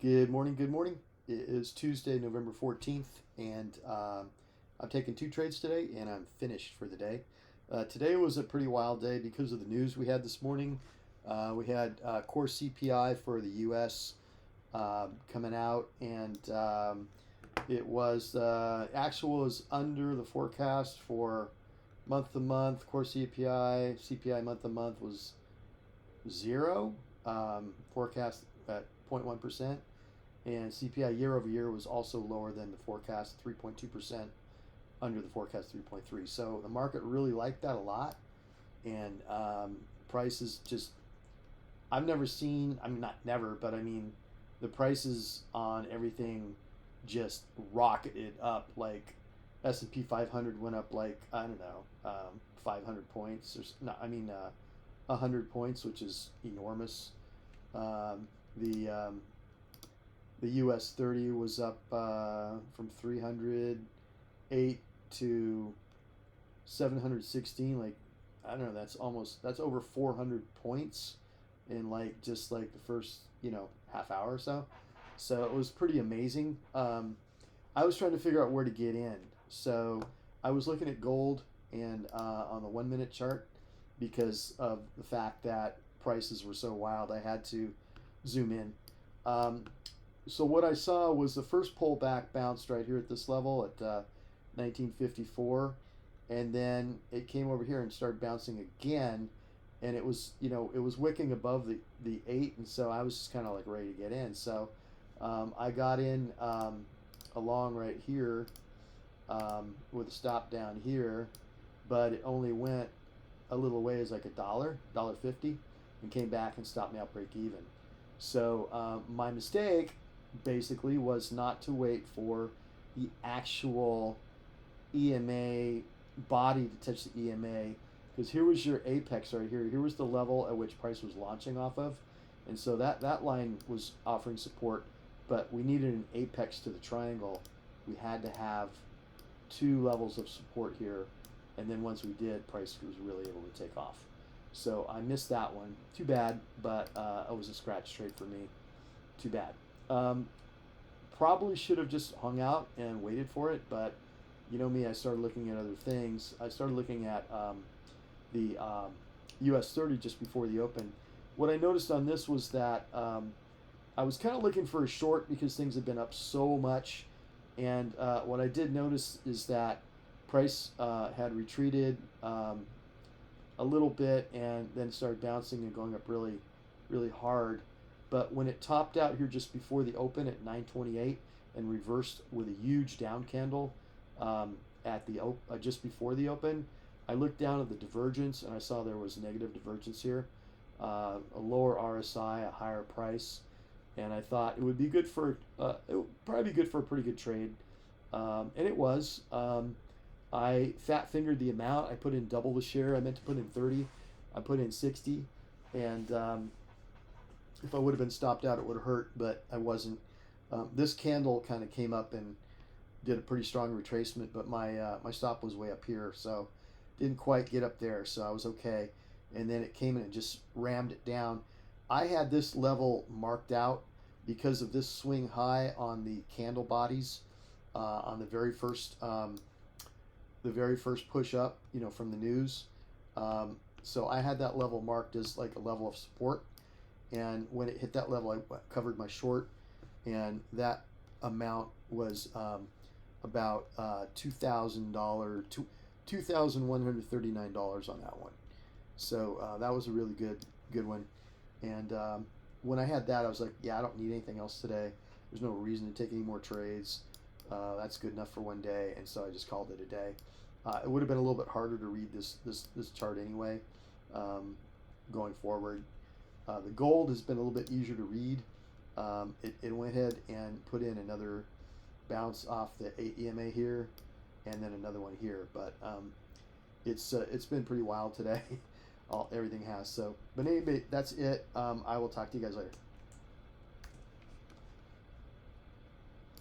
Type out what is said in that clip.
Good morning. Good morning. It is Tuesday, November 14th, and I'm taking two trades today, and I'm finished for the day. Today was a pretty wild day because of the news we had this morning. We had core CPI for the U.S. Coming out, and it was actual is under the forecast for month to month. Core CPI month to month was zero. Forecast at 0.1%. And CPI year over year was also lower than the forecast, 3.2% under the forecast, 3.3. So the market really liked that a lot, and prices just I've never seen. I mean, not never, but I mean, the prices on everything just rocketed up. Like S&P 500 went up like I don't know, 500 points or no, I mean, 100 points, which is enormous. The the US 30 was up from 308 to 716. Like, I don't know, that's over 400 points in like just like the first, half hour or so. So it was pretty amazing. I was trying to figure out where to get in. So I was looking at gold and on the 1 minute chart because of the fact that prices were so wild. I had to zoom in. Um, so what I saw was the first pullback bounced right here at this level at 1954, and then it came over here and started bouncing again, and it was wicking above the eight, and so I was just kind of like ready to get in. So I got in along right here with a stop down here, but it only went a little ways, like dollar 50, and came back and stopped me out break even. So my mistake basically was not to wait for the actual EMA body to touch the EMA, because here was your apex right here. Here was the level at which price was launching off of, and so that line was offering support, but we needed an apex to the triangle. We had to have two levels of support here, and then once we did, price was really able to take off. So I missed that one. Too bad, but it was a scratch trade for me. Too bad. Um, Probably should have just hung out and waited for it, but you know me, I started looking at other things. I started looking at the US 30 just before the open. What I noticed on this was that I was kind of looking for a short because things have been up so much. And what I did notice is that price had retreated a little bit and then started bouncing and going up really, really hard. But when it topped out here just before the open at 928 and reversed with a huge down candle at the just before the open, I looked down at the divergence and I saw there was negative divergence here, a lower RSI, a higher price, and I thought it would be good for it would probably be good for a pretty good trade, and it was. I fat fingered the amount. I put in double the share. I meant to put in 30. I put in 60, and if I would have been stopped out, it would have hurt, but I wasn't. This candle kind of came up and did a pretty strong retracement, but my stop was way up here, so didn't quite get up there, so I was okay. And then it came in and just rammed it down. I had this level marked out because of this swing high on the candle bodies on the very first push up, from the news. So I had that level marked as like a level of support, and when it hit that level, I covered my short, and that amount was about $2,000, $2,139 on that one. So that was a really good one. And when I had that, I was like, yeah, I don't need anything else today. There's no reason to take any more trades. That's good enough for one day, and so I just called it a day. It would have been a little bit harder to read this chart anyway, going forward. The gold has been a little bit easier to read. It went ahead and put in another bounce off the EMA here, and then another one here. But it's been pretty wild today. Everything has. So, but anyway, that's it. I will talk to you guys later.